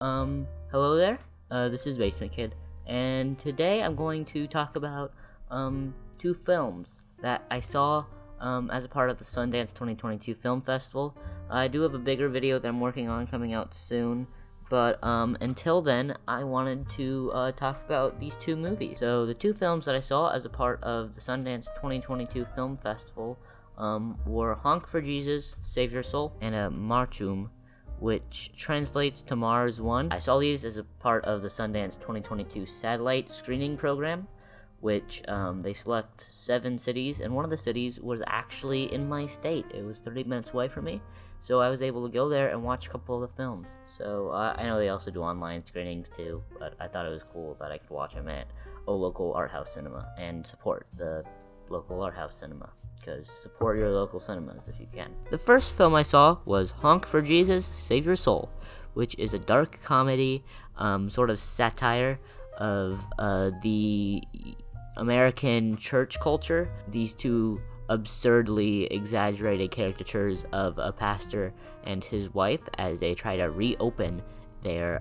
Hello there. This is Basement Kid, and today I'm going to talk about two films that I saw as a part of the Sundance 2022 Film Festival. I do have a bigger video that I'm working on coming out soon, but until then, I wanted to talk about these two movies. So the two films that I saw as a part of the Sundance 2022 Film Festival were Honk for Jesus, Save Your Soul, and Marte which translates to Mars 1. I saw these as a part of the Sundance 2022 satellite screening program, which they select 7 cities, and one of the cities was actually in my state. It was 30 minutes away from me, so I was able to go there and watch a couple of the films. So I know they also do online screenings too, but I thought it was cool that I could watch them at a local art house cinema and support the local art house cinema. Because support your local cinemas if you can. The first film I saw was Honk for Jesus, Save Your Soul, which is a dark comedy, sort of satire of the American church culture. These two absurdly exaggerated caricatures of a pastor and his wife as they try to reopen their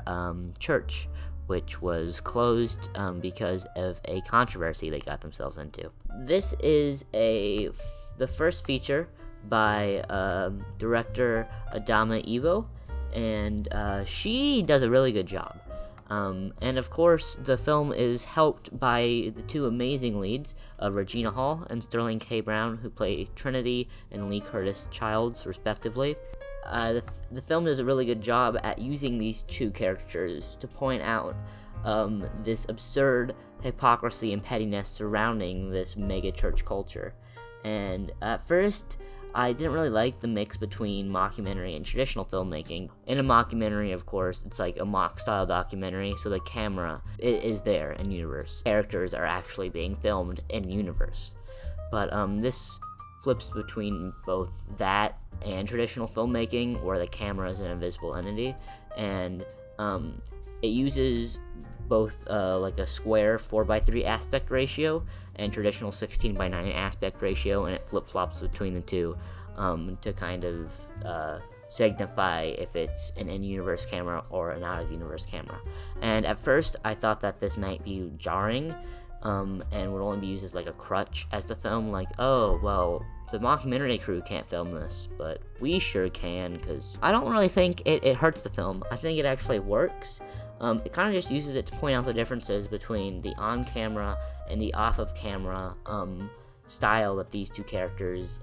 church, which was closed because of a controversy they got themselves into. This is the first feature by director Adama Evo, and she does a really good job. And of course, the film is helped by the two amazing leads, Regina Hall and Sterling K. Brown, who play Trinity and Lee Curtis Childs, respectively. The film does a really good job at using these two characters to point out this absurd hypocrisy and pettiness surrounding this mega church culture. And at first, I didn't really like the mix between mockumentary and traditional filmmaking. In a mockumentary, of course, it's like a mock-style documentary, so the camera is there in universe. Characters are actually being filmed in universe. But this flips between both that and traditional filmmaking, where the camera is an invisible entity, and it uses both like a square 4:3 aspect ratio and traditional 16:9 aspect ratio, and it flip-flops between the two to kind of signify if it's an in-universe camera or an out-of-universe camera. And at first, I thought that this might be jarring and would only be used as like a crutch as the film, like, oh, well, the mockumentary crew can't film this, but we sure can, because I don't really think it hurts the film. I think it actually works. It kind of just uses it to point out the differences between the on-camera and the off-of-camera style that these two characters,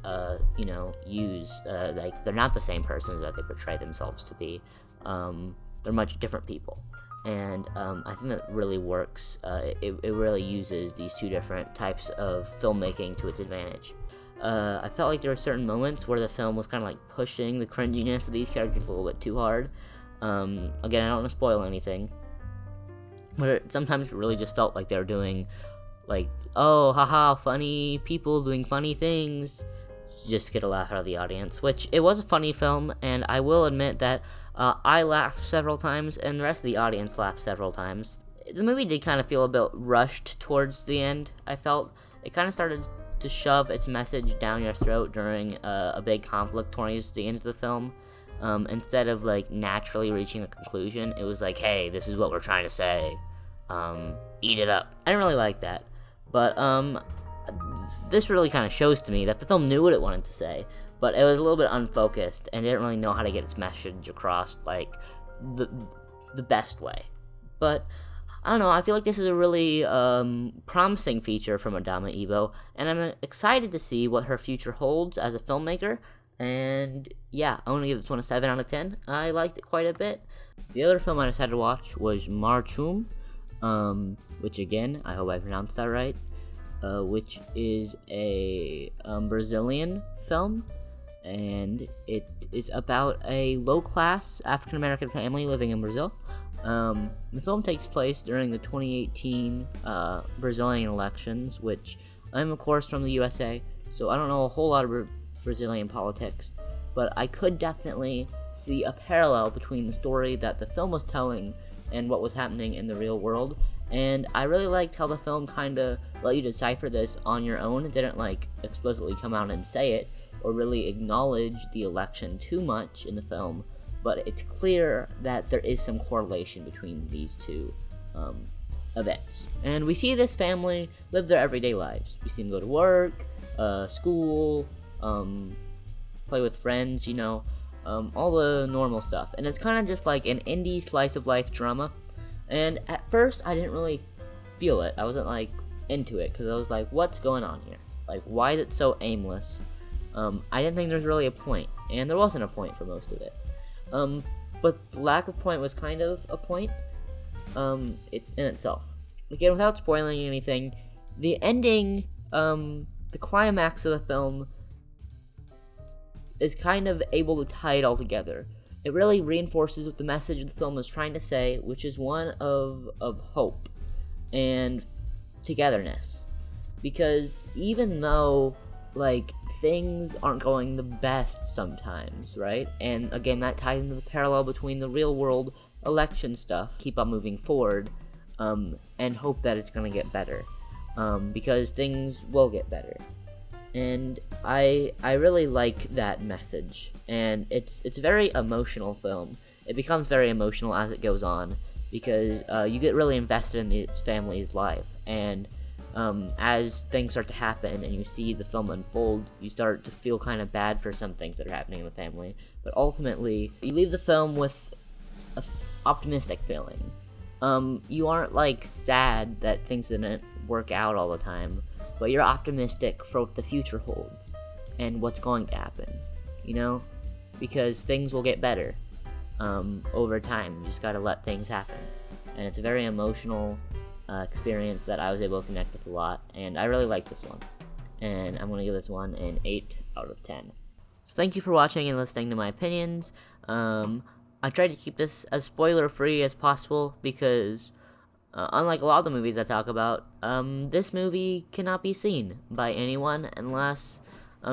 use. Like, they're not the same persons that they portray themselves to be. They're much different people. And I think that really works. It really uses these two different types of filmmaking to its advantage. I felt like there were certain moments where the film was kind of like pushing the cringiness of these characters a little bit too hard. Again, I don't want to spoil anything, but it sometimes really just felt like they were doing, like, oh, haha, funny people doing funny things, just to get a laugh out of the audience, which it was a funny film, and I will admit that I laughed several times, and the rest of the audience laughed several times. The movie did kind of feel a bit rushed towards the end, I felt. It kind of started to shove its message down your throat during a big conflict towards the end of the film. Instead of like naturally reaching a conclusion, it was like, hey, this is what we're trying to say, eat it up. I didn't really like that, but this really kind of shows to me that the film knew what it wanted to say, but it was a little bit unfocused and didn't really know how to get its message across like the best way. But I don't know, I feel like this is a really promising feature from Adama Evo, and I'm excited to see what her future holds as a filmmaker. And yeah, I'm gonna give this one a 7 out of 10. I liked it quite a bit. The other film I decided to watch was Marte which again, I hope I pronounced that right, which is a Brazilian film, and it is about a low-class African-American family living in Brazil. The film takes place during the 2018 Brazilian elections, which I'm of course from the USA, so I don't know a whole lot of Brazilian politics, but I could definitely see a parallel between the story that the film was telling and what was happening in the real world, and I really liked how the film kind of let you decipher this on your own. It didn't like explicitly come out and say it or really acknowledge the election too much in the film, but it's clear that there is some correlation between these two events. And we see this family live their everyday lives. We see them go to work, school, play with friends, all the normal stuff. And it's kind of just like an indie slice of life drama. And at first, I didn't really feel it. I wasn't like into it because I was like, what's going on here? Like, why is it so aimless? I didn't think there was really a point, and there wasn't a point for most of it. But the lack of point was kind of a point in itself. Again, without spoiling anything, the ending, the climax of the film is kind of able to tie it all together. It really reinforces what the message of the film is trying to say, which is one of hope and togetherness. Because even though, like, things aren't going the best sometimes, right? And again, that ties into the parallel between the real world election stuff, keep on moving forward, and hope that it's gonna get better. Because things will get better. And I really like that message, and it's a very emotional film. It becomes very emotional as it goes on, because you get really invested in this family's life, and as things start to happen and you see the film unfold, you start to feel kind of bad for some things that are happening in the family, but ultimately, you leave the film with an optimistic feeling. You aren't, like, sad that things didn't work out all the time, but you're optimistic for what the future holds and what's going to happen, because things will get better over time. You just gotta let things happen. And it's a very emotional experience that I was able to connect with a lot, and I really like this one. And I'm gonna give this one an 8 out of 10. So thank you for watching and listening to my opinions. I tried to keep this as spoiler-free as possible because unlike a lot of the movies I talk about, this movie cannot be seen by anyone unless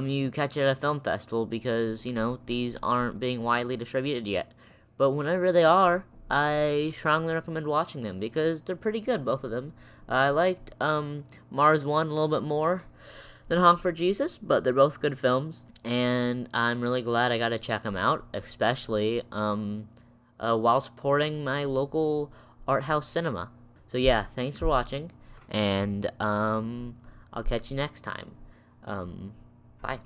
you catch it at a film festival because, these aren't being widely distributed yet. But whenever they are, I strongly recommend watching them because they're pretty good, both of them. I liked Mars 1 a little bit more than Honk for Jesus, but they're both good films, and I'm really glad I got to check them out, especially while supporting my local art house cinema. So yeah, thanks for watching, and I'll catch you next time. Bye.